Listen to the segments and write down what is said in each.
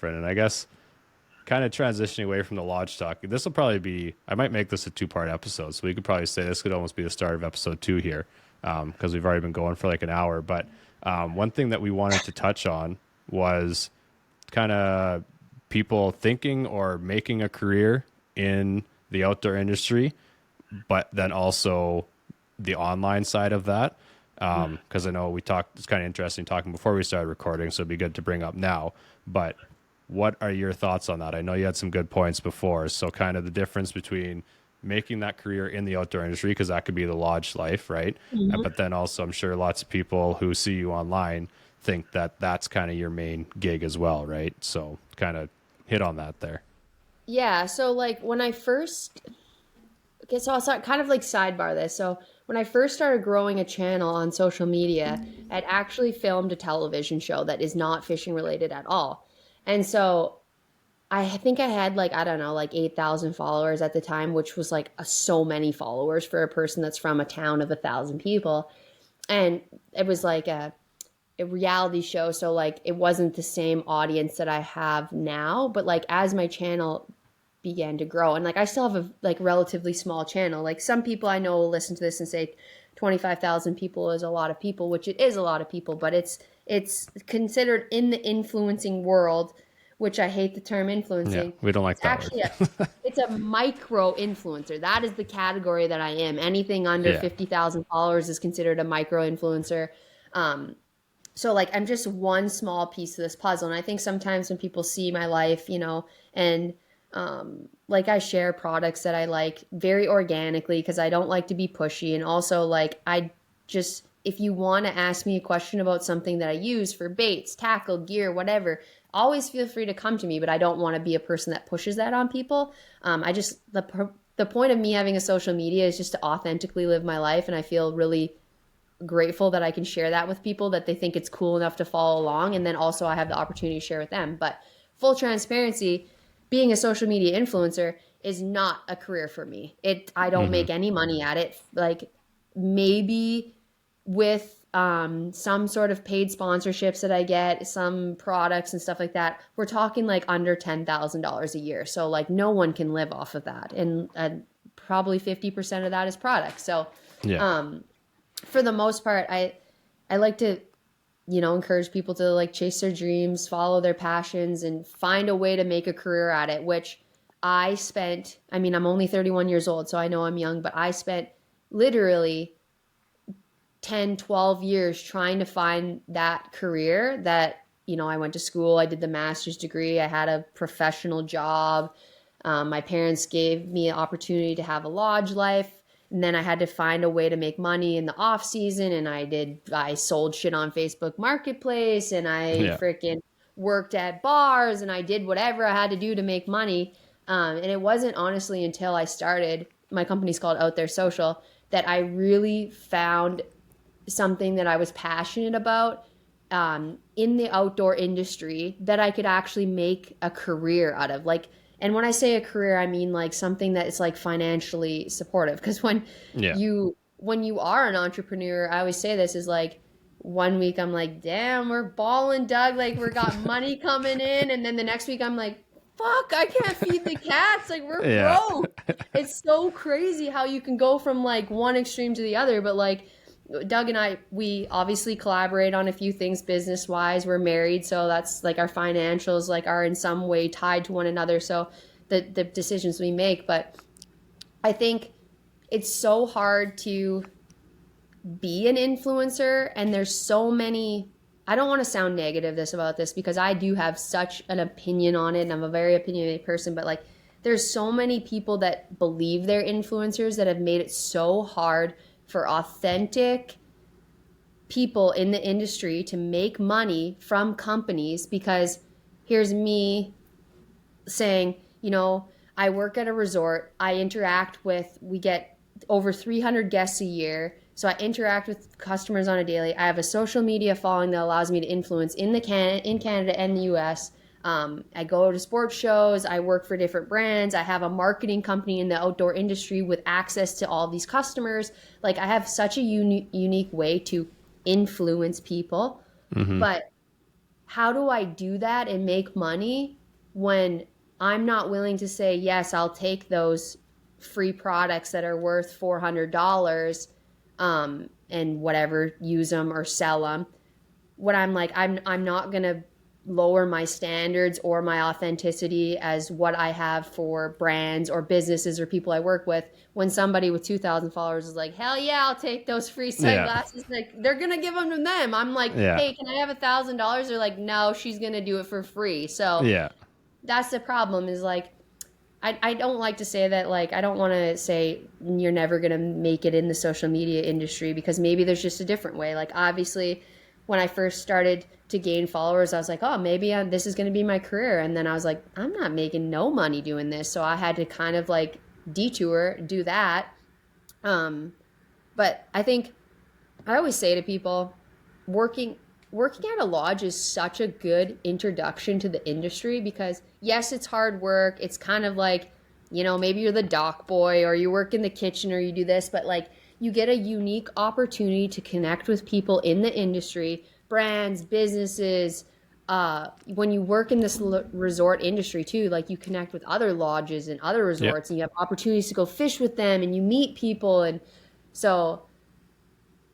different. And I guess kind of transitioning away from the lodge talk, this will probably be, I might make this a 2-part episode. So we could probably say this could almost be the start of episode 2 here, because we've already been going for like an hour. But one thing that we wanted to touch on was kind of people thinking or making a career in the outdoor industry, but then also the online side of that. Because I know we talked, it's kind of interesting talking before we started recording, so it'd be good to bring up now. But what are your thoughts on that? I know you had some good points before. So kind of the difference between making that career in the outdoor industry, because that could be the lodge life, right? But then also I'm sure lots of people who see you online think that that's kind of your main gig as well, right? So kind of hit on that there. Yeah, so like when I first, okay, so I'll start kind of like sidebar this. So when I first started growing a channel on social media, I'd actually filmed a television show that is not fishing related at all. And so I think I had like, I don't know, like 8,000 followers at the time, which was like so many followers for a person that's from a town of 1,000 people. And it was like a reality show. So like it wasn't the same audience that I have now, but like as my channel began to grow, and like I still have a like relatively small channel. Like some people I know will listen to this and say 25,000 people is a lot of people, which it is a lot of people, but it's considered in the influencing world, which I hate the term Yeah, influencing. we don't like It's that actually word. it's a micro influencer. That is the category that I am. Anything under Yeah. 50,000 followers is considered a micro influencer. So like I'm just one small piece of this puzzle. And I think sometimes when people see my life, and like I share products that I like very organically because I don't like to be pushy. And also like I just, if you want to ask me a question about something that I use for baits, tackle, gear, whatever, always feel free to come to me. But I don't want to be a person that pushes that on people. The point of me having a social media is just to authentically live my life. And I feel really grateful that I can share that with people, that they think it's cool enough to follow along. And then also I have the opportunity to share with them. But full transparency, being a social media influencer is not a career for me. I don't Hmm. make any money at it. Like maybe with some sort of paid sponsorships that I get, some products and stuff like that, we're talking like under $10,000 a year. So like no one can live off of that. And probably 50% of that is products. So Yeah. for the most part, I like to, encourage people to like chase their dreams, follow their passions, and find a way to make a career at it, which I mean, I'm only 31 years old, so I know I'm young, but I spent literally 10, 12 years trying to find that career that, I went to school, I did the master's degree, I had a professional job. My parents gave me an opportunity to have a lodge life. And then I had to find a way to make money in the off season. And I sold shit on Facebook Marketplace, and I Yeah. freaking worked at bars, and I did whatever I had to do to make money. And it wasn't honestly until I started, my company's called Out There Social, that I really found something that I was passionate about in the outdoor industry that I could actually make a career out of. Like, and when I say a career, I mean like something that is like financially supportive. Because Yeah. when you are an entrepreneur, I always say this is like one week I'm like, damn, we're balling, Doug. Like we got money coming in, and then the next week I'm like, fuck, I can't feed the cats. Like we're Yeah. broke. It's so crazy how you can go from like one extreme to the other. But like Doug and I, we obviously collaborate on a few things business wise. We're married, so that's like our financials like are in some way tied to one another. So the decisions we make, but I think it's so hard to be an influencer, and there's so many. I don't want to sound negative about this because I do have such an opinion on it, and I'm a very opinionated person. But like, there's so many people that believe they're influencers that have made it so hard for authentic people in the industry to make money from companies. Because here's me saying, I work at a resort. We get over 300 guests a year. So I interact with customers on a daily. I have a social media following that allows me to influence in Canada and the US. I go to sports shows. I work for different brands. I have a marketing company in the outdoor industry with access to all these customers. Like I have such a unique way to influence people. Hmm. But how do I do that and make money when I'm not willing to say, yes, I'll take those free products that are worth $400, and whatever, use them or sell them. When I'm like, I'm not going to lower my standards or my authenticity as what I have for brands or businesses or people I work with. When somebody with 2,000 followers is like, hell yeah, I'll take those free Yeah. sunglasses. Like, they're going to give them to them. I'm like, Yeah. hey, can I have $1,000? They're like, no, she's going to do it for free. So Yeah. that's the problem, is like, I don't like to say that, like, I don't want to say you're never going to make it in the social media industry, because maybe there's just a different way. Like, obviously, when I first started to gain followers, I was like, oh, maybe this is going to be my career. And then I was like, I'm not making no money doing this. So I had to kind of like detour, do that. But I think I always say to people, working working at a lodge is such a good introduction to the industry, because yes, it's hard work. It's kind of like, maybe you're the dock boy or you work in the kitchen or you do this, but like you get a unique opportunity to connect with people in the industry, brands, businesses. When you work in this resort industry too, like you connect with other lodges and other Yep. resorts, and you have opportunities to go fish with them and you meet people. And so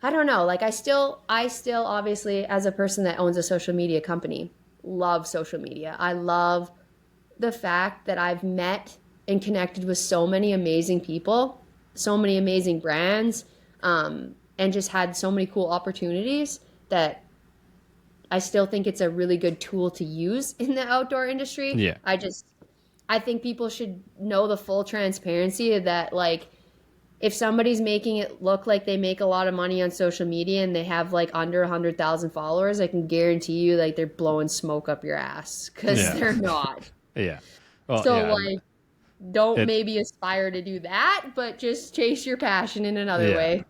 I don't know. Like I still obviously, as a person that owns a social media company, love social media. I love the fact that I've met and connected with so many amazing people, so many amazing brands, and just had so many cool opportunities that I still think it's a really good tool to use in the outdoor industry. Yeah. I think people should know the full transparency of that, like, if somebody's making it look like they make a lot of money on social media and they have like under 100,000 followers, I can guarantee you like they're blowing smoke up your ass, because Yeah. they're not. Yeah. Well, So yeah. And like, don't it, maybe aspire to do that, but just chase your passion in another yeah, way.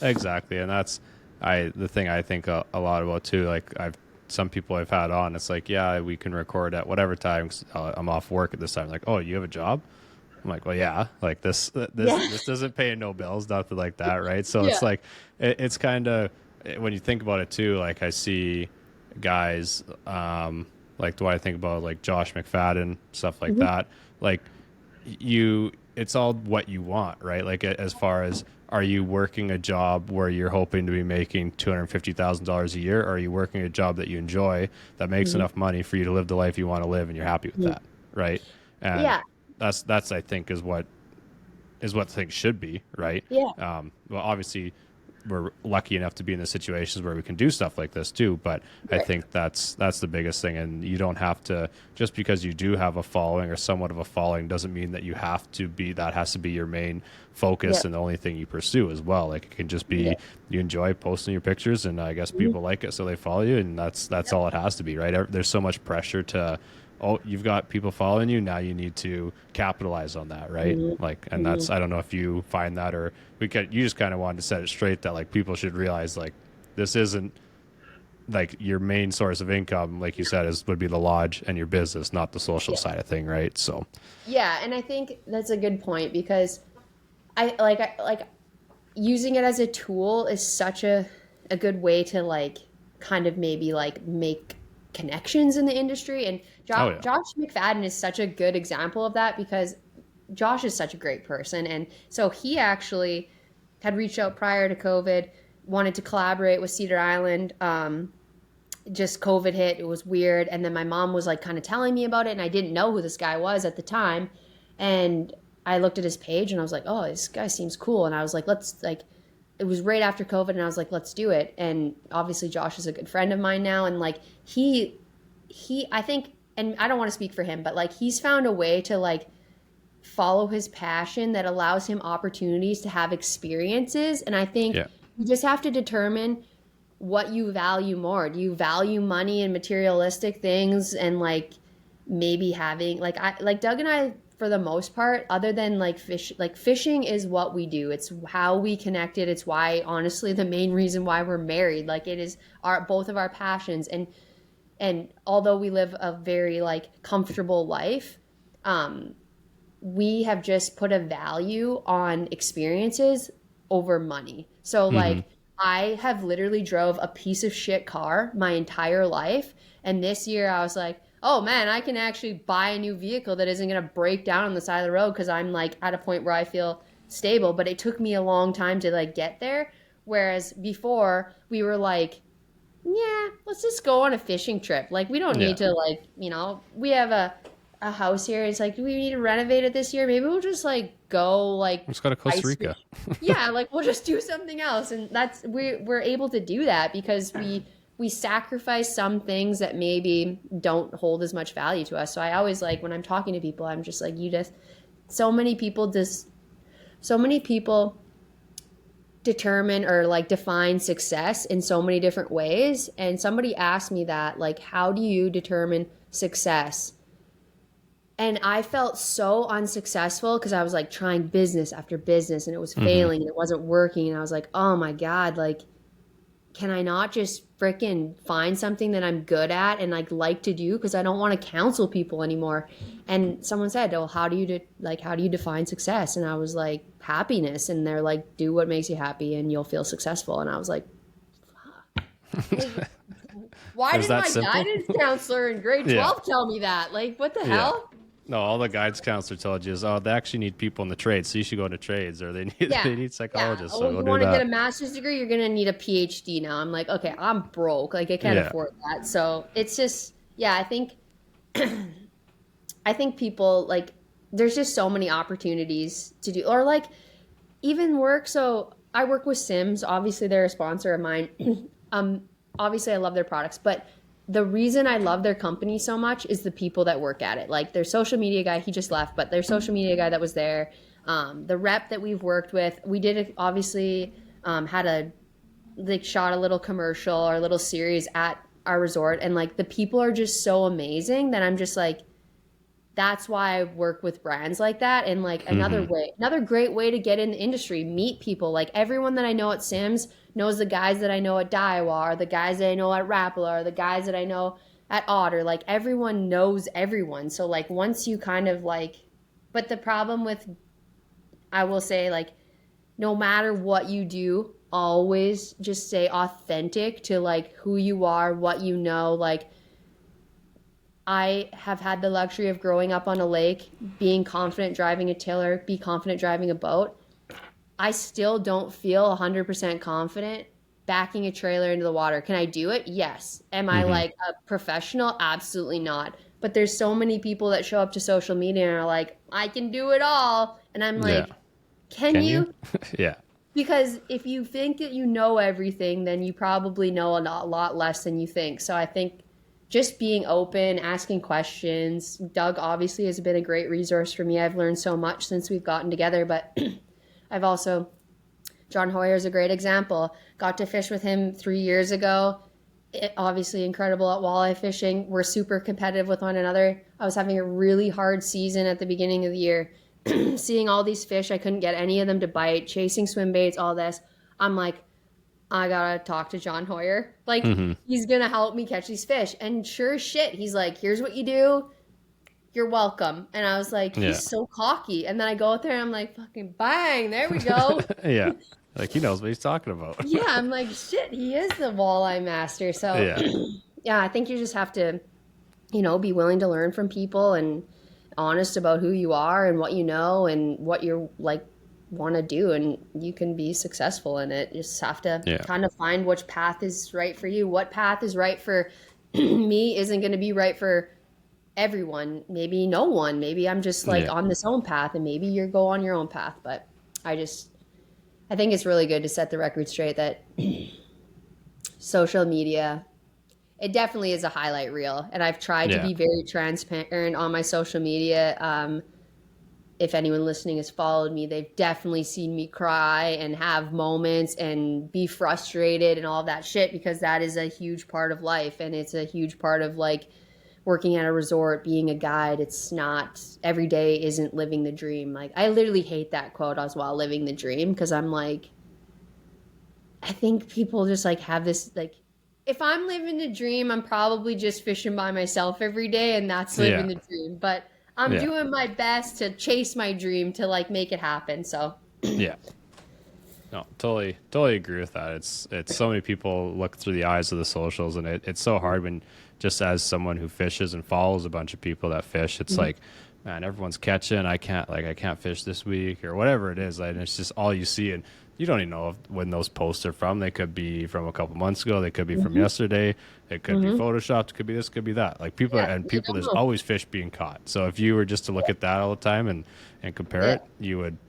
exactly. And that's, the thing I think a lot about too. Like some people I've had on, it's like, yeah, we can record at whatever time 'cause, I'm off work at this time. Like, oh, you have a job? I'm like, well, yeah, like Yeah. this doesn't pay no bills, nothing like that, right? So Yeah. it's like, it's kind of, when you think about it too. Like I see guys, like do I think about like Josh McFadden, stuff like Mhm. that. Like it's all what you want, right? Like as far as, are you working a job where you're hoping to be making $250,000 a year, or are you working a job that you enjoy that makes Mhm. enough money for you to live the life you want to live and you're happy with Mhm. that, right? And Yeah. that's I think is what things should be, right? Yeah. Well, obviously, we're lucky enough to be in the situations where we can do stuff like this too. But I Right. think that's the biggest thing, and you don't have to, just because you do have a following or somewhat of a following doesn't mean that you have to be, that has to be your main Yeah. focus and the only thing you pursue as well. Like it can just Yeah. be, you enjoy posting your pictures, and I guess Mhm. people like it, so they follow you, and that's all it has to be, right? There's so much pressure to, oh, you've got people following you, now you need to capitalize on that, right? Mhm. Like, and Mhm. that's, I don't know if you find that, or you just kind of wanted to set it straight that like people should realize like this isn't like your main source of income, like you said, would be the lodge and your business, not the social Yeah. side of thing, right? So Yeah, and I think that's a good point, because I like using it as a tool is such a good way to like kind of maybe like make connections in the industry. And oh yeah. Josh McFadden is such a good example of that, because Josh is such a great person. And so he actually had reached out prior to COVID, wanted to collaborate with Cedar Island. Just COVID hit, it was weird. And then my mom was like kind of telling me about it, and I didn't know who this guy was at the time. And I looked at his page and I was like, oh, this guy seems cool. And I was like, let's like, it was right after COVID, and I was like, let's do it. And obviously Josh is a good friend of mine now. And like, I think, and I don't want to speak for him, but like, he's found a way to like follow his passion that allows him opportunities to have experiences. And I think Yeah. you just have to determine what you value more. Do you value money and materialistic things, and like maybe having like Doug and I, for the most part, other than like fishing is what we do. It's how we connected. It's why, honestly, the main reason why we're married. Like, it is our both of our passions. And although we live a very like comfortable life, we have just put a value on experiences over money. So Mm-hmm. like, I have literally drove a piece of shit car my entire life. And this year I was like, oh man, I can actually buy a new vehicle that isn't going to break down on the side of the road because I'm like at a point where I feel stable. But it took me a long time to like get there. Whereas before we were like, yeah, let's just go on a fishing trip. Like we don't need to like, we have a house here. It's like, do we need to renovate it this year? Maybe we'll just like go like Let's go to Costa Rica. yeah, like we'll just do something else. And that's we're able to do that because we sacrifice some things that maybe don't hold as much value to us. So I always like when I'm talking to people, I'm just like, so many people determine or like define success in so many different ways. And somebody asked me that, like, how do you determine success? And I felt so unsuccessful because I was like trying business after business and it was failing and it wasn't working. And I was like, oh my God, like, can I not just freaking find something that I'm good at and like to do? Because I don't want to counsel people anymore. And someone said, oh, how do you define success? And I was like, happiness. And they're like, do what makes you happy and you'll feel successful. And I was like, fuck. Why did my guidance counselor in grade 12 tell me that? Like, what the hell? No, all the guidance counselor told you is, oh, they actually need people in the trades, so you should go into trades, or they need psychologists. Yeah. So you want to get a master's degree, you're gonna need a PhD now. I'm like, okay, I'm broke, like I can't afford that. So it's just, I think, I think people like, there's just so many opportunities to do, or like even work. So I work with Sims. Obviously, they're a sponsor of mine. Obviously, I love their products, but the reason I love their company so much is the people that work at it. Like their social media guy, he just left, but their social media guy that was there, the rep that we've worked with, we did obviously shot a little commercial or a little series at our resort. And like the people are just so amazing that I'm just like, that's why I work with brands like that. And like another great way to get in the industry, meet people. Like everyone that I know at Sims knows the guys that I know at Daiwa, or the guys that I know at Rapala, or the guys that I know at Otter. Like everyone knows everyone. So like once you kind of like, but the problem with, I will say like, no matter what you do, always just stay authentic to like who you are, what you know. Like I have had the luxury of growing up on a lake, being confident driving a tiller, be confident driving a boat. I still don't feel 100% confident backing a trailer into the water. Can I do it? Yes. Am I like a professional? Absolutely not. But there's so many people that show up to social media and are like, I can do it all. And I'm like, can you? Yeah. Because if you think that you know everything, then you probably know a lot less than you think. So I think just being open, asking questions. Doug obviously has been a great resource for me. I've learned so much since we've gotten together, but I've also, John Hoyer is a great example. Got to fish with him 3 years ago. Obviously incredible at walleye fishing. We're super competitive with one another. I was having a really hard season at the beginning of the year. Seeing all these fish, I couldn't get any of them to bite, chasing swim baits, all this. I'm like, I gotta talk to John Hoyer. Like, he's gonna help me catch these fish. And sure as shit, he's like, here's what you do. You're welcome. And I was like, he's so cocky. And then I go out there and I'm like, fucking bang, there we go. Yeah. Like he knows what he's talking about. Yeah, I'm like, shit, he is the walleye master. So yeah, I think you just have to, be willing to learn from people and honest about who you are and what you know and what you're like want to do, and you can be successful in it. You just have to kind of find which path is right for you. What path is right for me isn't going to be right for everyone. Maybe no one. Maybe I'm just like on this own path, and maybe you go on your own path. But I think it's really good to set the record straight that social media, it definitely is a highlight reel. And I've tried to be very transparent on my social media. If anyone listening has followed me, they've definitely seen me cry and have moments and be frustrated and all that shit, because that is a huge part of life. And it's a huge part of like working at a resort, being a guide. It's not, every day isn't living the dream. Like I literally hate that quote as well, living the dream. Cause I'm like, I think people just like have this, like, if I'm living the dream, I'm probably just fishing by myself every day, and that's living the dream. But I'm doing my best to chase my dream to like make it happen. So yeah. No, totally agree with that. It's so many people look through the eyes of the socials, and it's so hard when just as someone who fishes and follows a bunch of people that fish, it's Mhm. like, man, everyone's catching. I can't fish this week or whatever it is. And it's just all you see, and you don't even know when those posts are from. They could be from a couple months ago. They could be from Mhm. yesterday. It could be Mhm. photoshopped. It could be this. Could be that. Like Yeah, you people. don't There's know. always fish being caught. So if you were just to look Yeah. at that all the time and compare Yeah. it,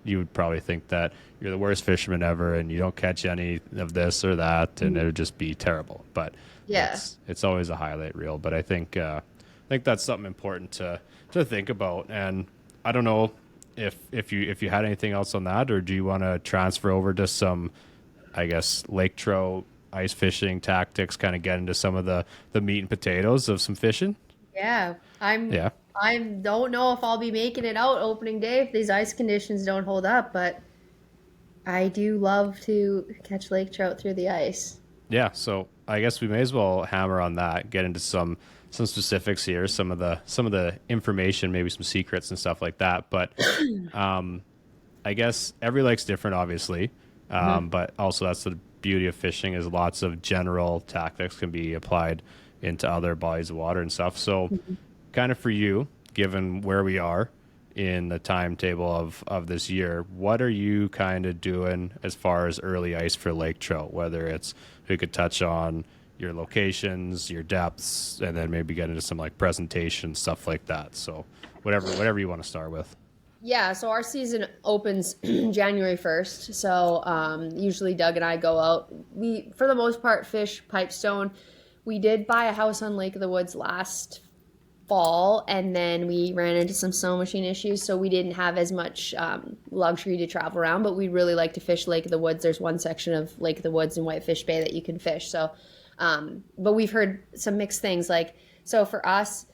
you would probably think that you're the worst fisherman ever, and you don't catch any of this or that, and Mhm. it would just be terrible. But Yeah. it's always a highlight reel. But I think that's something important to think about. And I don't know if you had anything else on that, or do you want to transfer over to some, I guess, lake trout ice fishing tactics, kind of get into some of the meat and potatoes of some fishing? Yeah. I'm Yeah. I don't know if I'll be making it out opening day if these ice conditions don't hold up, but I do love to catch lake trout through the ice. Yeah, so I guess we may as well hammer on that, get into some specifics here, some of the information, maybe some secrets and stuff like that. But I guess every lake's different, obviously, Mhm. but also that's the beauty of fishing is lots of general tactics can be applied into other bodies of water and stuff. So, Mhm. kind of for you, given where we are in the timetable of this year, what are you kind of doing as far as early ice for lake trout? Whether it's we could touch on your locations, your depths, and then maybe get into some like presentation stuff like that. So whatever you want to start with. Yeah, so our season opens January 1st. So usually Doug and I go out. We, for the most part, fish pipestone. We did buy a house on Lake of the Woods last fall, and then we ran into some snow machine issues, so we didn't have as much luxury to travel around. But we really like to fish Lake of the Woods. There's one section of Lake of the Woods in Whitefish Bay that you can fish. So, but we've heard some mixed things. Like, so for us,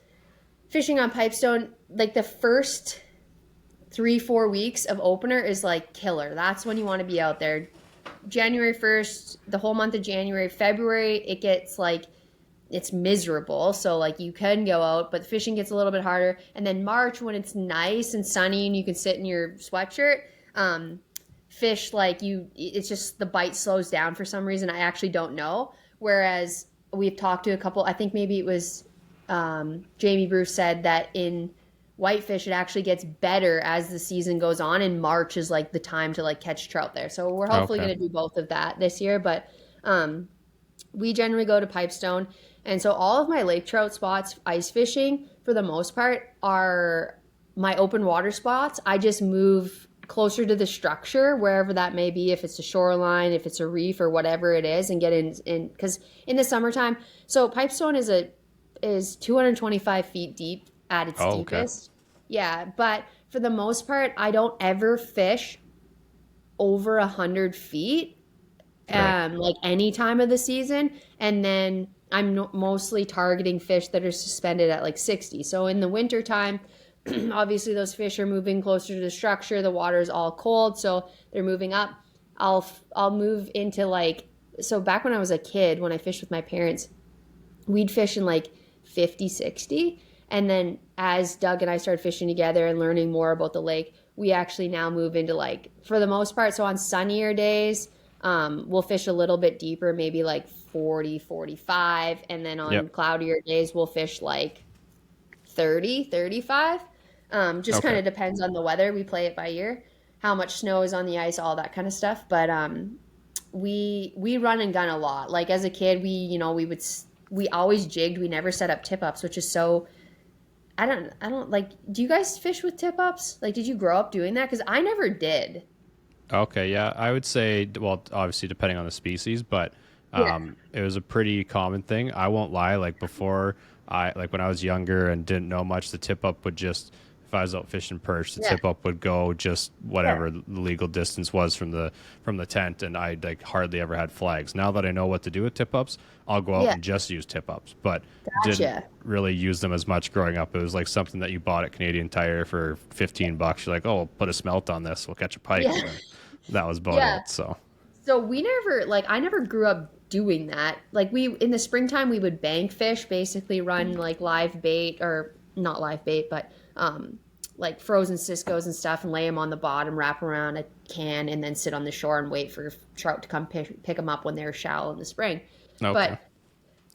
fishing on pipestone, like the first 3-4 weeks of opener is like killer. That's when you want to be out there. January 1st, the whole month of January, February, it gets like it's miserable. So like you can go out, but fishing gets a little bit harder. And then March, when it's nice and sunny and you can sit in your sweatshirt, fish like you. It's just the bite slows down for some reason. I actually don't know. Whereas we've talked to a couple. I think maybe it was Jamie Bruce said that in whitefish it actually gets better as the season goes on, and March is like the time to like catch trout there. So we're hopefully Okay. going to do both of that this year. But um, we generally go to Pipestone. And so all of my lake trout spots, ice fishing, for the most part, are my open water spots. I just move closer to the structure, wherever that may be, if it's a shoreline, if it's a reef or whatever it is, and get in because in the summertime, so Pipestone is 225 feet deep at its Oh, okay. deepest. Yeah, but for the most part, I don't ever fish over 100 feet Right. like any time of the season. And then I'm mostly targeting fish that are suspended at like 60. So in the winter time, obviously those fish are moving closer to the structure. The water is all cold, so they're moving up. I'll move into like, so back when I was a kid, when I fished with my parents, we'd fish in like 50, 60. And then as Doug and I started fishing together and learning more about the lake, we actually now move into like, for the most part, so on sunnier days, we'll fish a little bit deeper, maybe like 40, 45. And then on Yep. cloudier days, we'll fish like 30, 35. Just kind Okay. of depends on the weather. We play it by ear, how much snow is on the ice, all that kind of stuff. But we run and gun a lot. Like as a kid, we always jigged. We never set up tip ups, which is so. I don't like. Do you guys fish with tip ups? Like, did you grow up doing that? Because I never did. Okay, yeah, I would say, well, obviously depending on the species, but Yeah. it was a pretty common thing. I won't lie, like before like when I was younger and didn't know much, the tip up would just, if I was out fishing perch, the Yeah. tip up would go just Yeah. whatever the legal distance was from the tent, and I like hardly ever had flags. Now that I know what to do with tip ups, I'll go out Yeah. and just use tip ups, but didn't Gotcha. really use them as much growing up. It was like something that you bought at Canadian Tire for $15. You're like, oh, put a smelt on this, we'll catch a pike, Yeah. and then that was about Yeah. it. So So we never like I never grew up doing that. Like we in the springtime we would bank fish, basically run like live bait or not live bait, but like frozen Cisco's and stuff and lay them on the bottom, wrap around a can, and then sit on the shore and wait for trout to come pick them up when they're shallow in the spring. Okay. But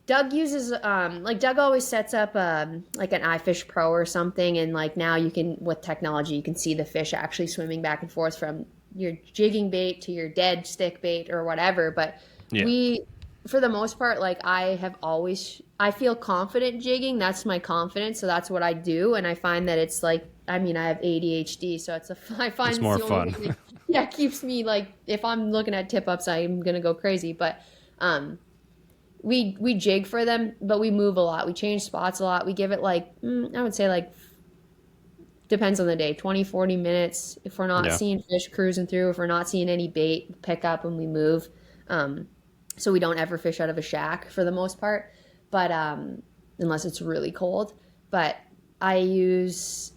Doug uses like Doug always sets up like an iFish Pro or something, and like now you can, with technology, you can see the fish actually swimming back and forth from your jigging bait to your dead stick bait or whatever. But we, for the most part, like I feel confident jigging. That's my confidence, so that's what I do, and I find that it's like, I mean, I have ADHD, so I find it's more fun. It keeps me like, if I'm looking at tip ups, I'm gonna go crazy, but. We jig for them, but we move a lot. We change spots a lot. We give it like, I would say like, depends on the day, 20, 40 minutes. If we're not seeing fish cruising through, if we're not seeing any bait, pick up and we move. So we don't ever fish out of a shack for the most part, but unless it's really cold. But I use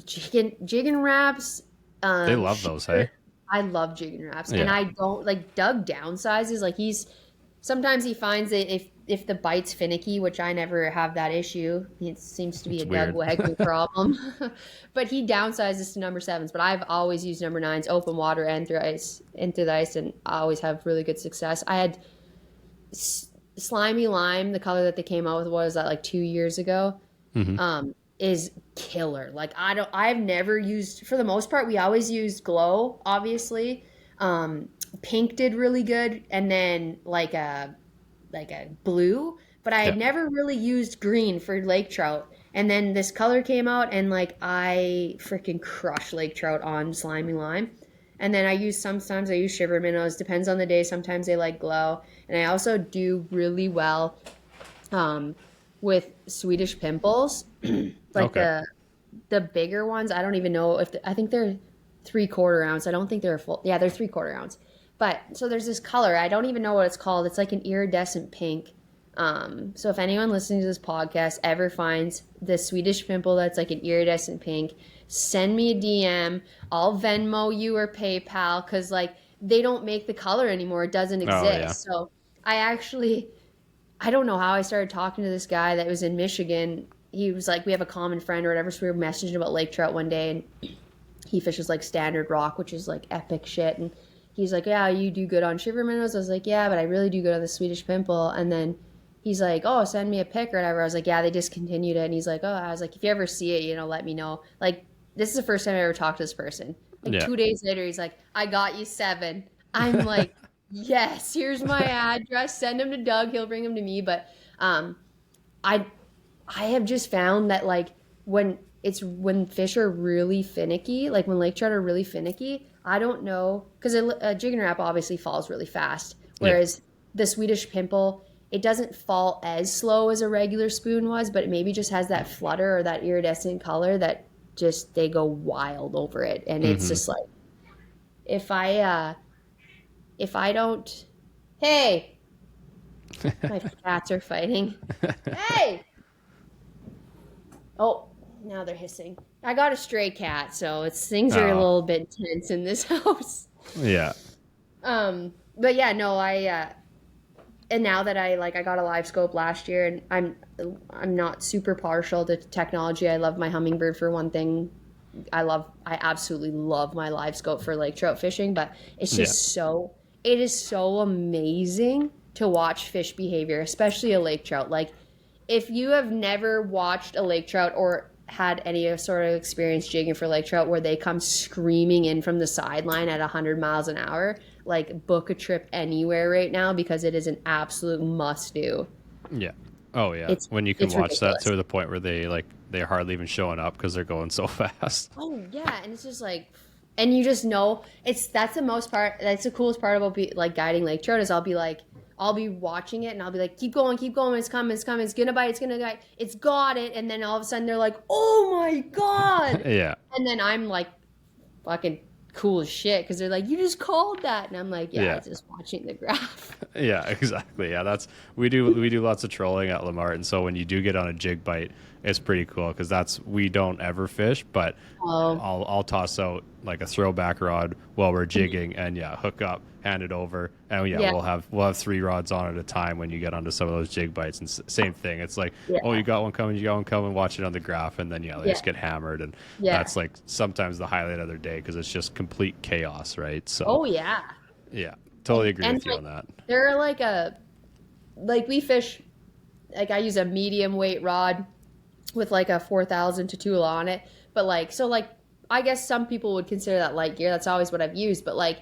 jigging wraps. They love those, hey? I love jigging wraps. And I don't, like, Doug downsizes. Like, sometimes he finds that if the bite's finicky, which I never have that issue, it seems to be Doug Wagner problem. But he downsizes to number 7s. But I've always used number 9s, open water and through the ice, and I always have really good success. I had slimy lime, the color that they came out with, was that like 2 years ago, is killer. Like I've never used, for the most part, we always used glow, obviously. Pink did really good, and then like a blue, but I had never really used green for lake trout. And then this color came out, and like I freaking crush lake trout on slimy lime. And then sometimes I use shiver minnows, depends on the day. Sometimes they like glow, and I also do really well with Swedish pimples, like the bigger ones. I don't even know I think they're 3/4 ounce. I don't think they're full. Yeah, they're 3/4 ounce. But so there's this color. I don't even know what it's called. It's like an iridescent pink. So if anyone listening to this podcast ever finds the Swedish pimple that's like an iridescent pink, send me a DM. I'll Venmo you or PayPal, because like they don't make the color anymore. It doesn't exist. So I don't know how I started talking to this guy that was in Michigan. He was like, we have a common friend or whatever. So we were messaging about lake trout one day, and he fishes like standard rock, which is like epic shit. And he's like, yeah, you do good on shiver minnows. I was like, yeah, but I really do good on the Swedish pimple. And then he's like, oh, send me a pic or whatever. I was like, yeah, they discontinued it. And he's like, oh, I was like, if you ever see it, let me know. Like, this is the first time I ever talked to this person. Like 2 days later, he's like, I got you 7. I'm like, yes, here's my address. Send him to Doug. He'll bring him to me. But I have just found that like when fish are really finicky, like when lake trout are really finicky, I don't know, because a jig and wrap obviously falls really fast, whereas the Swedish pimple, it doesn't fall as slow as a regular spoon was, but it maybe just has that flutter or that iridescent color that just, they go wild over it. And it's just like, if I don't, hey, my cats are fighting. Hey! Oh, now they're hissing. I got a stray cat, so things are a little bit tense in this house. Yeah. But yeah, no, and now that I got a live scope last year, and I'm not super partial to technology. I love my Humminbird for one thing. I absolutely love my live scope for lake trout fishing, but it's just it is so amazing to watch fish behavior, especially a lake trout. Like, if you have never watched a lake trout or had any sort of experience jigging for lake trout where they come screaming in from the sideline at 100 miles an hour, like, book a trip anywhere right now, because it is an absolute must do. Yeah. Oh yeah. When you can watch ridiculous. That to the point where they're hardly even showing up because they're going so fast. Oh yeah, and it's just like, and you just know that's the most part. That's the coolest part about guiding lake trout, is I'll be watching it and I'll be like, keep going, it's coming, it's gonna bite, it's got it, and then all of a sudden they're like, oh my god. Yeah. And then I'm like, fucking cool as shit, because they're like, you just called that, and I'm like, yeah. It's just watching the graph. Yeah, exactly. Yeah, we do lots of trolling at Lamar, and so when you do get on a jig bite, it's pretty cool, because we don't ever fish, but I'll toss out like a throwback rod while we're jigging and hook up, hand it over, and yeah, Yeah. we'll have 3 rods on at a time when you get onto some of those jig bites. And same thing, it's like, Yeah. oh, you got one coming, watch it on the graph, and then yeah, they Yeah. just get hammered, and Yeah. that's like sometimes the highlight of their day because it's just complete chaos, right? So Oh yeah. yeah, totally agree And with you like on that. they're like we fish, like I use a medium weight rod with like a 4,000 to Tula on it. But like, so like, I guess some people would consider that light gear. That's always what I've used. But like,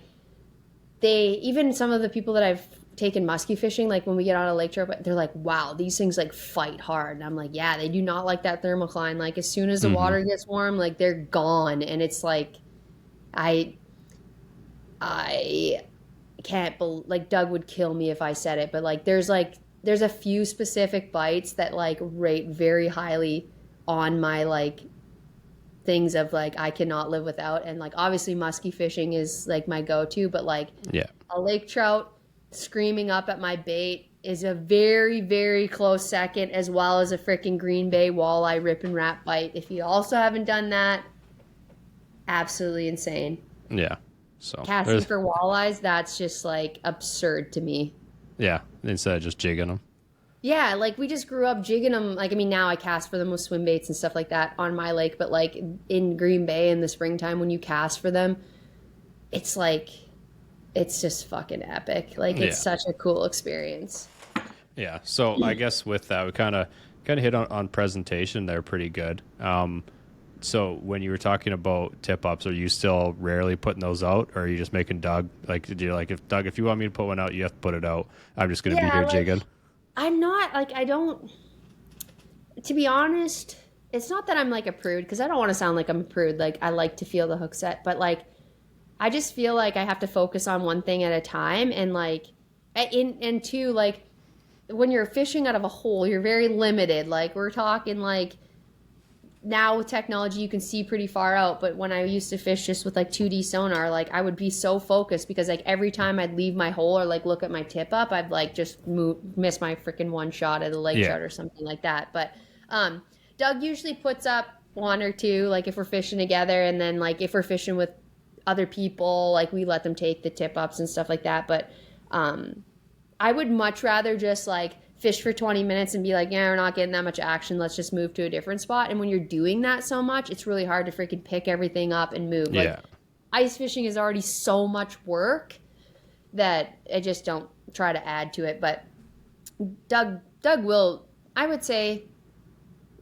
even some of the people that I've taken muskie fishing, like when we get on a lake trip, they're like, wow, these things like fight hard. And I'm like, yeah, they do not like that thermocline. Like as soon as the Hmm. water gets warm, like they're gone. And it's like, I, I can't like Doug would kill me if I said it, but there's a few specific bites that like rate very highly on my like things of like I cannot live without. And like obviously musky fishing is like my go-to, but like Yeah. a lake trout screaming up at my bait is a very, very close second, as well as a freaking Green Bay walleye rip and wrap bite. If you also haven't done that, absolutely insane. Yeah. So Casting there's for walleyes, that's just like absurd to me. yeah, instead of just jigging them. Yeah, like we just grew up jigging them. Like, I mean, now I cast for them with swim baits and stuff like that on my lake, but like in Green Bay in the springtime when you cast for them, it's like, it's just fucking epic. Like, it's Yeah. such a cool experience. Yeah. So I guess with that, we kind of hit on presentation. They're pretty good. So when you were talking about tip ups, are you still rarely putting those out, or are you just making Doug like? Do you like if Doug, if you want me to put one out, you have to put it out. I'm just gonna be Yeah, here like, jigging. I'm not, like, I don't, to be honest, it's not that I'm like a prude, because I don't want to sound like I'm a prude. Like, I like to feel the hook set, but like, I just feel like I have to focus on one thing at a time. And like, and two, like, when you're fishing out of a hole, you're very limited. Like, we're talking like, now with technology you can see pretty far out, but when I used to fish just with like 2D sonar, like I would be so focused because like every time I'd leave my hole or like look at my tip up, I'd like just miss my freaking one shot at a lake Yeah. trout or something like that. But Doug usually puts up one or two, like if we're fishing together, and then like if we're fishing with other people, like we let them take the tip ups and stuff like that. But I would much rather just like fish for 20 minutes and be like, yeah, we're not getting that much action. Let's just move to a different spot. And when you're doing that so much, it's really hard to freaking pick everything up and move. Like Yeah. ice fishing is already so much work that I just don't try to add to it. But Doug will, I would say,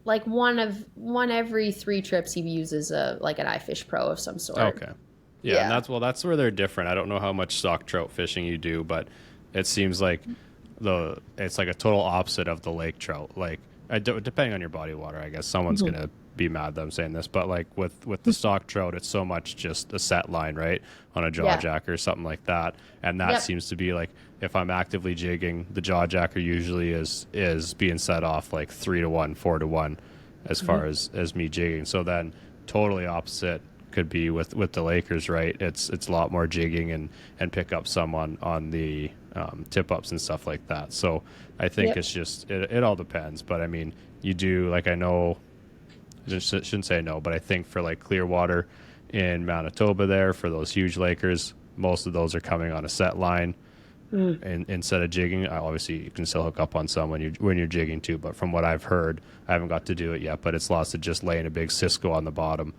like one every 3 trips he uses a like an iFish Pro of some sort. Okay. Yeah, Yeah. and that's where they're different. I don't know how much stock trout fishing you do, but it seems like it's like a total opposite of the lake trout. Like depending on your body of water, I guess someone's gonna be mad that I'm saying this, but like with the stock trout, it's so much just a set line, right, on a jaw Yeah. jacker or something like that, and that Yep. seems to be like if I'm actively jigging, the jaw jacker usually is being set off like 3 to 1, 4 to 1, as far as me jigging. So then totally opposite could be with the Lakers, right? It's a lot more jigging and pick up some on the tip ups and stuff like that. So I think Yep. it's just it all depends. But I mean, you do like I know, I shouldn't say no, but I think for like Clearwater in Manitoba there for those huge Lakers, most of those are coming on a set line. And instead of jigging, obviously you can still hook up on some when you're jigging too. But from what I've heard, I haven't got to do it yet. But it's lots of just laying a big Cisco on the bottom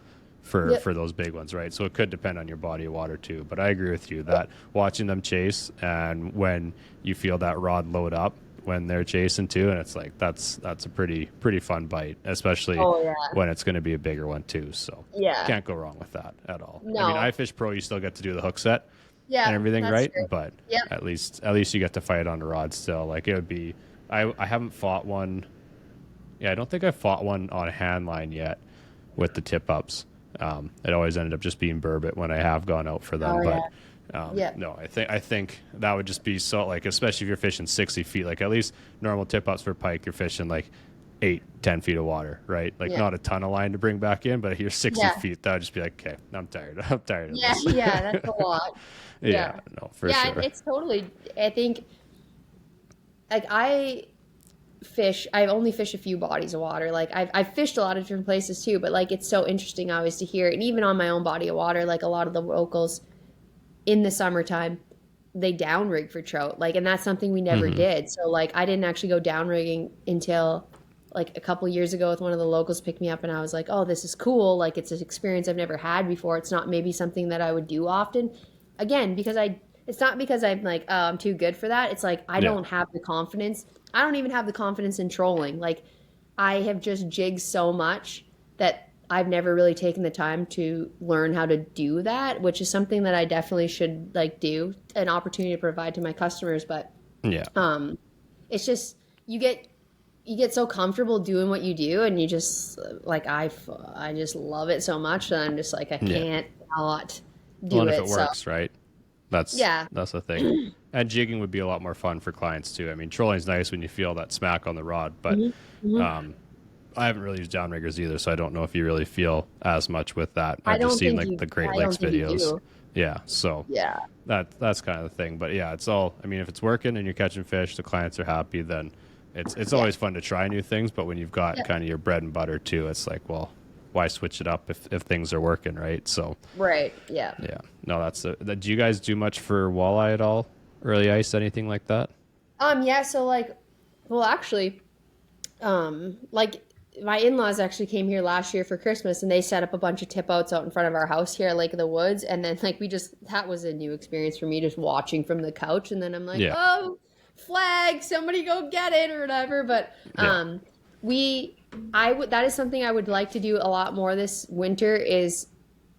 Yep. for those big ones, right? So it could depend on your body of water too. But I agree with you that watching them chase and when you feel that rod load up when they're chasing too, and it's like that's a pretty fun bite, especially Oh, yeah. when it's going to be a bigger one too. So Yeah. can't go wrong with that at all. I No. mean, iFish Pro, you still get to do the hook set Yeah. and everything, that's right? true. But Yep. at least you get to fight on the rod still. Like it would be, I haven't fought one. Yeah, I don't think I fought one on a hand line yet with the tip ups. It always ended up just being burbot when I have gone out for them. Oh, But Yeah. no, I think that would just be so like, especially if you're fishing 60 feet, like at least normal tip ups for pike, you're fishing like 8-10 feet of water, right? Like Yeah. not a ton of line to bring back in, but if you're 60 Yeah. feet, that would just be like, okay, I'm tired. I'm tired of Yeah, this. yeah, that's a lot. Yeah, no, for yeah, sure. it's totally. I think, like I've only fished a few bodies of water. Like I've fished a lot of different places too, but like it's so interesting always to hear, and even on my own body of water, like a lot of the locals in the summertime they downrig for trout. Like, and that's something we never did. So like I didn't actually go downrigging until like a couple years ago with one of the locals picked me up and I was like, oh, this is cool. Like it's an experience I've never had before. It's not maybe something that I would do often. Again, because it's not because I'm like, oh, I'm too good for that. It's like I don't have the confidence. I don't even have the confidence in trolling. Like I have just jigged so much that I've never really taken the time to learn how to do that, which is something that I definitely should like do, an opportunity to provide to my customers. But it's just you get so comfortable doing what you do, and you just like I just love it so much that I'm just like I can't not do well, and it. if it works, right? That's the thing. And jigging would be a lot more fun for clients too. I mean, trolling's nice when you feel that smack on the rod, but I haven't really used downriggers either, so I don't know if you really feel as much with that. I've just seen like the Great Lakes videos. Yeah, so that's kind of the thing. But yeah, it's all. I mean, if it's working and you're catching fish, the clients are happy, then it's always fun to try new things. But when you've got kind of your bread and butter too, it's like, well, why switch it up if things are working, right? So yeah. No, that's do you guys do much for walleye at all? Early ice, anything like that? Yeah. So like, well, actually, like my in-laws actually came here last year for Christmas and they set up a bunch of tip outs out in front of our house here at Lake of the Woods. And then like that was a new experience for me, just watching from the couch. And then I'm like, oh, flag, somebody go get it or whatever. But that is something I would like to do a lot more this winter, is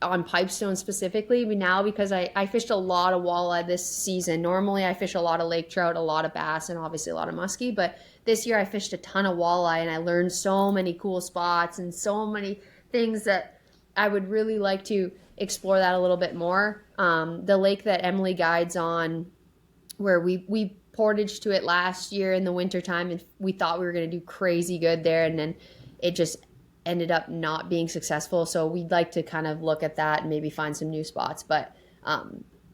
on Pipestone specifically. Now, because I fished a lot of walleye this season. Normally I fish a lot of lake trout, a lot of bass, and obviously a lot of muskie, but this year I fished a ton of walleye and I learned so many cool spots and so many things that I would really like to explore that a little bit more. The lake that Emily guides on, where we portaged to it last year in the wintertime, and we thought we were going to do crazy good there, and then it just ended up not being successful. So we'd like to kind of look at that and maybe find some new spots. But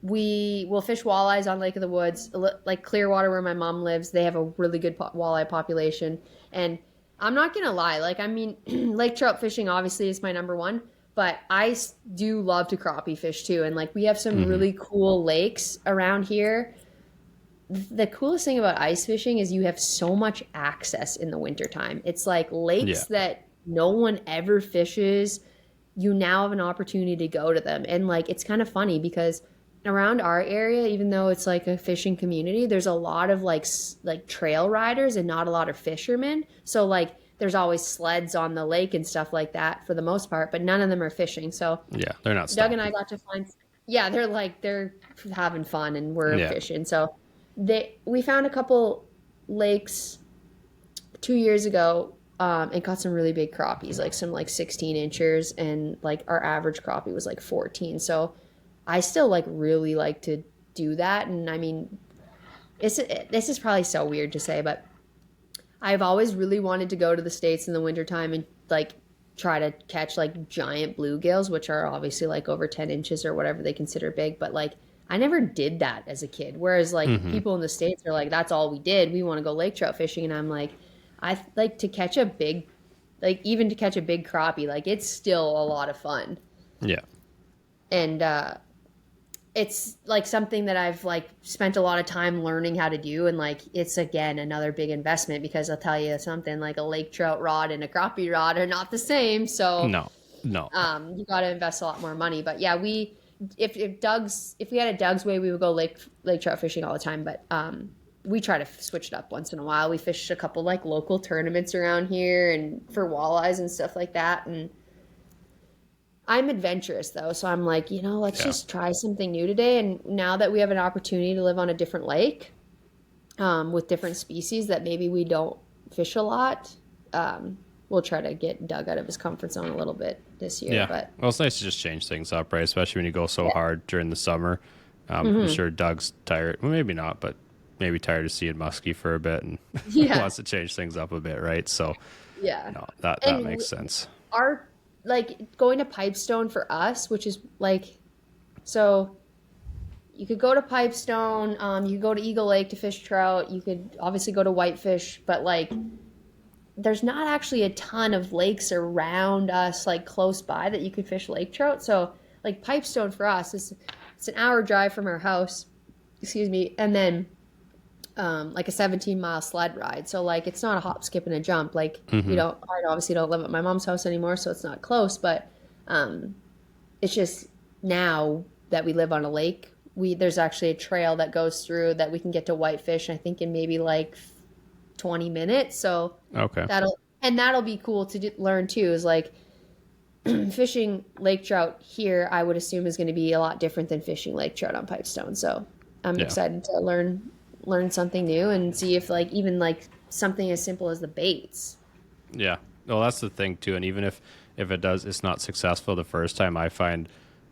we will fish walleyes on Lake of the Woods, like Clearwater where my mom lives. They have a really good walleye population. And I'm not going to lie. Like, I mean, lake trout fishing obviously is my number one, but I do love to crappie fish too. And like, we have some really cool lakes around here. The coolest thing about ice fishing is you have so much access in the wintertime. It's like lakes that no one ever fishes. You now have an opportunity to go to them. And like, it's kind of funny because around our area, even though it's like a fishing community, there's a lot of like trail riders and not a lot of fishermen. So like there's always sleds on the lake and stuff like that for the most part, but none of them are fishing. So they're not Doug stopping. and I got to find, they're having fun and we're fishing. So we found a couple lakes 2 years ago and caught some really big crappies, like some like 16 inchers, and like our average crappie was like 14. So I still like really like to do that. And I mean, this is probably so weird to say, but I've always really wanted to go to the States in the wintertime and like try to catch like giant bluegills, which are obviously like over 10 inches or whatever they consider big. But like, I never did that as a kid. Whereas like people in the States are like, that's all we did. We want to go lake trout fishing. And I'm like, I like to catch a big, like even to catch a big crappie, like it's still a lot of fun. Yeah. And, it's like something that I've like spent a lot of time learning how to do. And like, it's again, another big investment, because I'll tell you something, like a lake trout rod and a crappie rod are not the same. So no. You got to invest a lot more money. But yeah, if we had a Doug's way, we would go lake trout fishing all the time. But, we try to switch it up once in a while. We fish a couple like local tournaments around here and for walleyes and stuff like that. And I'm adventurous though, so I'm like, let's just try something new today. And now that we have an opportunity to live on a different lake, with different species that maybe we don't fish a lot, we'll try to get Doug out of his comfort zone a little bit this year. Yeah, but well, it's nice to just change things up, right? Especially when you go so hard during the summer. I'm sure Doug's tired. Well, maybe not, but maybe tired of seeing muskie for a bit and wants to change things up a bit, right? So no, that makes sense. Our like going to Pipestone for us, which is like, so you could go to Pipestone, you could go to Eagle Lake to fish trout, you could obviously go to Whitefish, but like there's not actually a ton of lakes around us like close by that you could fish lake trout. So like Pipestone for us it's an hour drive from our house. excuse me, and then like a 17-mile sled ride. So like it's not a hop, skip, and a jump. Like Mm-hmm. I obviously don't live at my mom's house anymore, so it's not close. But um, it's just now that we live on a lake, there's actually a trail that goes through that we can get to whitefish. I think in maybe like 20 minutes. So Okay. that'll be cool to learn too. Is like fishing lake trout here, I would assume is going to be a lot different than fishing lake trout on Pipestone. So I'm Yeah. excited to learn something new and see if like even like something as simple as the baits. Yeah. Well, that's the thing too. And even if it's not successful the first time, I find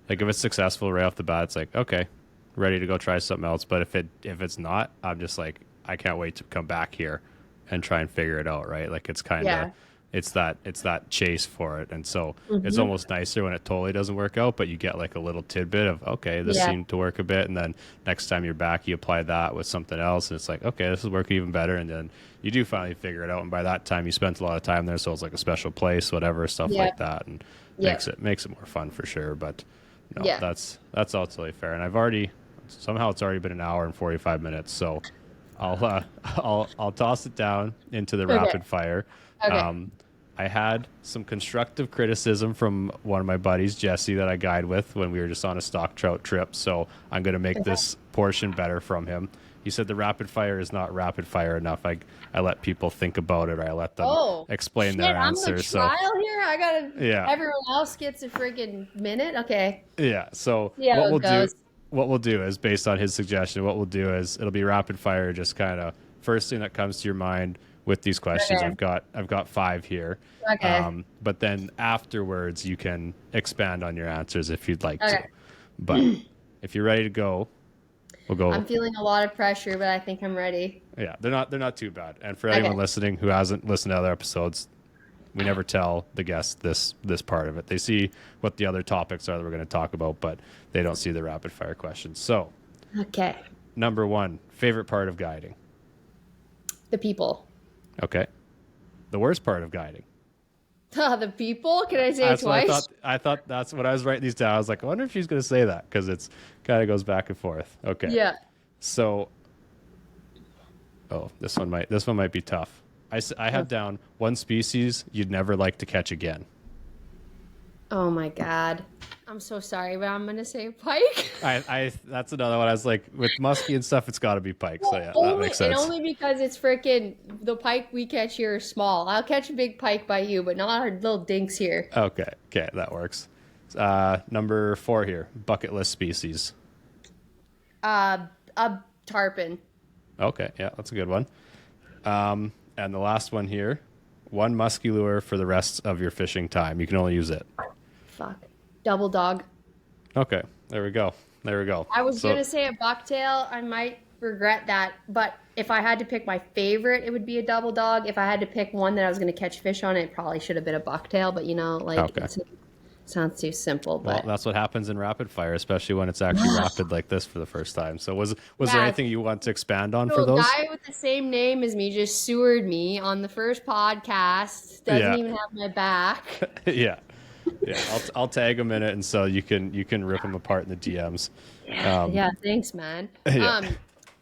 like if it's successful right off the bat, it's like okay, ready to go try something else. But if it's not, I'm just like I can't wait to come back here and try and figure it out. Right? Like it's kind of Yeah. it's that chase for it, and so it's Hmm. almost nicer when it totally doesn't work out. But you get like a little tidbit of okay, this Yeah. seemed to work a bit, and then next time you're back, you apply that with something else, and it's like okay, this is working even better, and then you do finally figure it out. And by that time, you spent a lot of time there, so it's like a special place, whatever stuff Yeah. like that, and Yeah. makes it more fun for sure. But no, Yeah. that's all totally fair. And somehow it's already been an hour and 45 minutes, so I'll toss it down into the Okay. rapid fire. Okay. I had some constructive criticism from one of my buddies, Jesse, that I guide with when we were just on a stock trout trip. So I'm going to make this portion better from him. He said the rapid fire is not rapid fire enough. I let people think about it, or I let them Oh, explain shit, their I'm the answer. So trial here. I gotta. yeah, Everyone else gets a freaking minute. Okay. yeah. So See how it goes. what we'll do is based on his suggestion. What we'll do is it'll be rapid fire, just kind of first thing that comes to your mind with these questions. Okay. I've got 5 here. Okay. But then afterwards, you can expand on your answers if you'd like to. Okay. But if you're ready to go, we'll go. I'm feeling a lot of pressure, but I think I'm ready. Yeah, they're not too bad. And for Okay. anyone listening who hasn't listened to other episodes, we never tell the guests this part of it. They see what the other topics are that we're going to talk about, but they don't see the rapid fire questions. So, Okay. number 1, favorite part of guiding. The people. Okay. The worst part of guiding. The people? Can I say it That's what twice? I thought that's what I was writing these down. I was like, I wonder if she's going to say that because it's kind of goes back and forth. Okay. Yeah. So, this one might be tough. I have down one species you'd never like to catch again. Oh my God. I'm so sorry, but I'm gonna say pike. That's another one. I was like, with muskie and stuff, it's got to be pike. So yeah, that Only, makes and sense. only because it's freaking the pike we catch here is small. I'll catch a big pike by you, but not our little dinks here. Okay, that works. Number 4 here, bucket list species. A tarpon. Okay, yeah, that's a good one. And the last one here, one musky lure for the rest of your fishing time. You can only use it. Fuck. Double dog. Okay, there we go. I was gonna say a bucktail. I might regret that, but if I had to pick my favorite, it would be a double dog. If I had to pick one that I was gonna catch fish on, it probably should have been a bucktail. But Okay. it sounds too simple. Well, But that's what happens in rapid fire, especially when it's actually rapid like this for the first time. So was there Yeah. anything you want to expand on so for a those? guy with the same name as me just sewered me on the first podcast. Doesn't Yeah. even have my back. Yeah. I'll tag him in it, and so you can rip him apart in the DMs. Yeah, thanks, man. Yeah.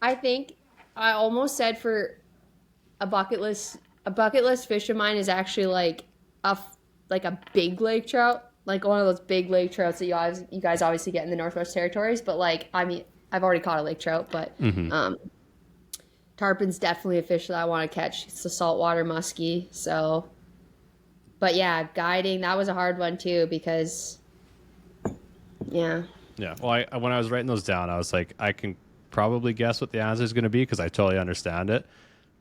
I think I almost said for a bucket list fish of mine is actually like a big lake trout, like one of those big lake trouts that you guys obviously get in the Northwest Territories. But like, I mean, I've already caught a lake trout, but tarpon's definitely a fish that I want to catch. It's the saltwater muskie, so. But yeah, guiding, that was a hard one too because, yeah. Yeah. Well, when I was writing those down, I was like, I can probably guess what the answer is going to be because I totally understand it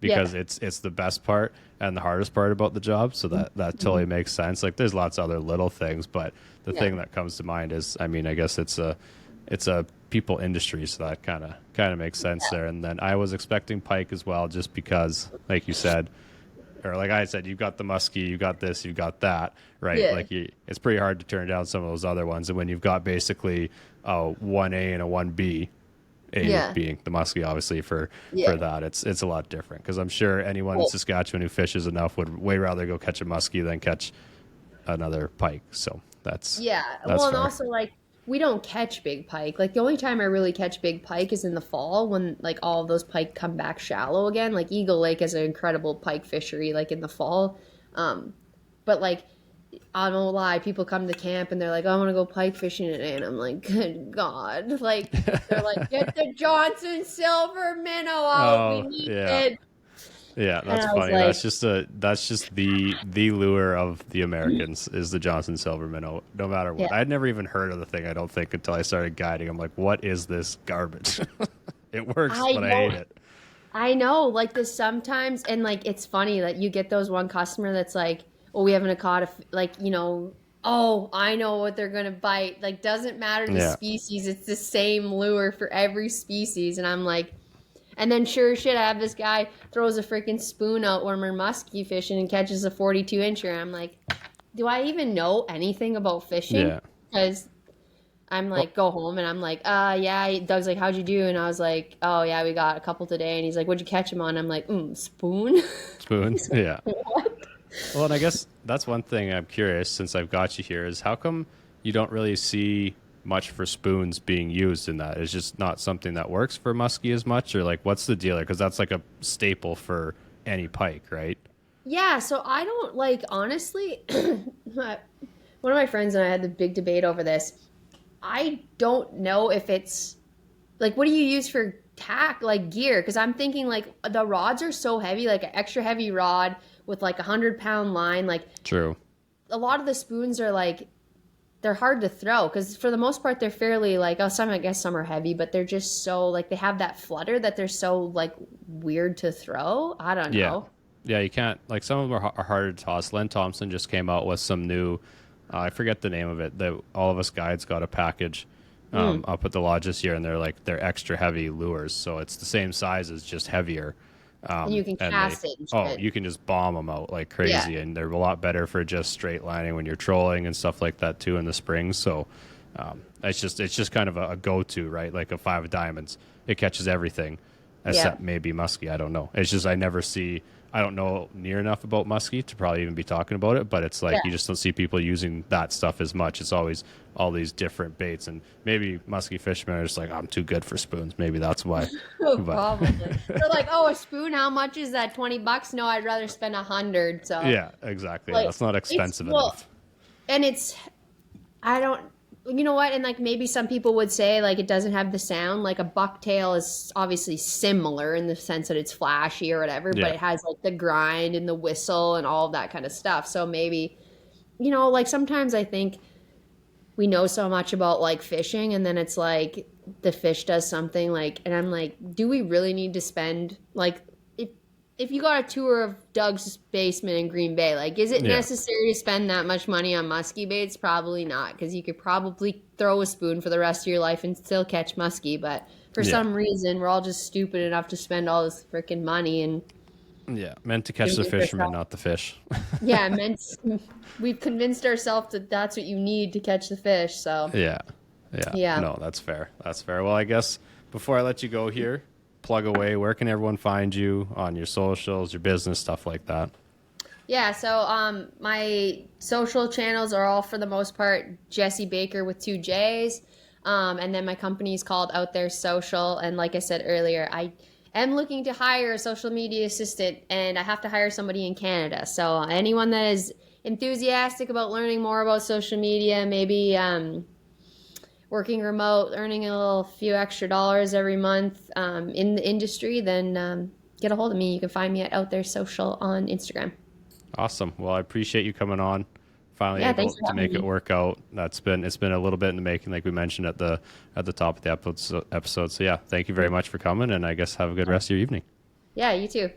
because it's the best part and the hardest part about the job. So that totally makes sense. Like there's lots of other little things, but the thing that comes to mind is, I mean, I guess it's a people industry. So that kind of makes sense there. And then I was expecting pike as well, just because, like you said, or like I said, you've got the muskie, you got this, you got that, right? Yeah. Like it's pretty hard to turn down some of those other ones. And when you've got basically a 1A and a 1B, A being the muskie, obviously for that, it's a lot different. Because I'm sure anyone in Saskatchewan who fishes enough would way rather go catch a muskie than catch another pike. So that's Well, and fair. also like we don't catch big pike. Like the only time I really catch big pike is in the fall when like all of those pike come back shallow again. Like Eagle Lake is an incredible pike fishery like in the fall. But like I don't lie, people come to camp and they're like, oh, I want to go pike fishing today, and I'm like, good God, like they're like, get the Johnson silver minnow out, we need it. Yeah, that's funny. Like, that's just the lure of the Americans is the Johnson silver minnow, no matter what. I'd never even heard of the thing, I don't think, until I started guiding. I'm like, what is this garbage? It works, but I hate it. I know, like this sometimes, and like it's funny that you get those one customer that's like, oh, we haven't caught like, you know, oh, I know what they're gonna bite. Like doesn't matter the species, it's the same lure for every species, and I'm like. And then sure as shit, I have this guy throws a freaking spoon out when we're muskie fishing and catches a 42-incher. I'm like, do I even know anything about fishing? Yeah. Because I'm like, go home and I'm like, yeah. Doug's like, how'd you do? And I was like, oh yeah, we got a couple today. And he's like, what'd you catch him on? I'm like, spoon. Spoon. Like, yeah. What? Well, and I guess that's one thing I'm curious since I've got you here is how come you don't really see much for spoons being used in that? It's just not something that works for muskie as much, or like what's the deal? Because that's like a staple for any pike, right? Yeah, so I don't like honestly one of my friends and I had the big debate over this. I don't know if it's like what do you use for tack, like gear? Because I'm thinking like the rods are so heavy, like an extra heavy rod with like 100-pound line, like true. A lot of the spoons are like they're hard to throw because for the most part they're fairly like some I guess some are heavy, but they're just so like they have that flutter that they're so like weird to throw. I don't know. Yeah, you can't like some of them are harder to toss. Len Thompson just came out with some new I forget the name of it that all of us guides got a package up at the lodge this year, and they're extra heavy lures, so it's the same size as just heavier. And you can cast it. And you can just bomb them out like crazy, and they're a lot better for just straight lining when you're trolling and stuff like that too in the spring. So it's just kind of a go-to, right? Like a 5 of diamonds, it catches everything except maybe muskie. I don't know. It's just I don't know near enough about muskie to probably even be talking about it, but it's like you just don't see people using that stuff as much. It's always all these different baits, and maybe muskie fishermen are just like, I'm too good for spoons. Maybe that's why. Probably. They're like, oh, a spoon, how much is that? $20? No, I'd rather spend 100. So yeah, exactly. Like, that's not expensive enough. And you know what? And like maybe some people would say like it doesn't have the sound. Like a bucktail is obviously similar in the sense that it's flashy or whatever, but it has like the grind and the whistle and all of that kind of stuff. So maybe, you know, like sometimes I think we know so much about like fishing and then it's like the fish does something like, and I'm like, do we really need to spend like, if you got a tour of Doug's basement in Green Bay, like, is it necessary to spend that much money on muskie baits? Probably not, because you could probably throw a spoon for the rest of your life and still catch muskie. But for some reason, we're all just stupid enough to spend all this freaking money and meant to catch the fisherman, not the fish. We've convinced ourselves that that's what you need to catch the fish. So yeah. No, that's fair. Well, I guess before I let you go here, plug away. Where can everyone find you on your socials, your business, stuff like that? Yeah, so my social channels are all for the most part Jessie Baker with 2 J's, and then my company is called Out There Social. And like I said earlier, I am looking to hire a social media assistant, and I have to hire somebody in Canada. So anyone that is enthusiastic about learning more about social media, maybe working remote, earning a few extra dollars every month in the industry, then get a hold of me. You can find me at Out There Social on Instagram. Awesome. Well, I appreciate you coming on. Finally able to make it work out. It's been a little bit in the making, like we mentioned at the top of the episode. So yeah, thank you very much for coming, and I guess have a good rest of your evening. Yeah, you too.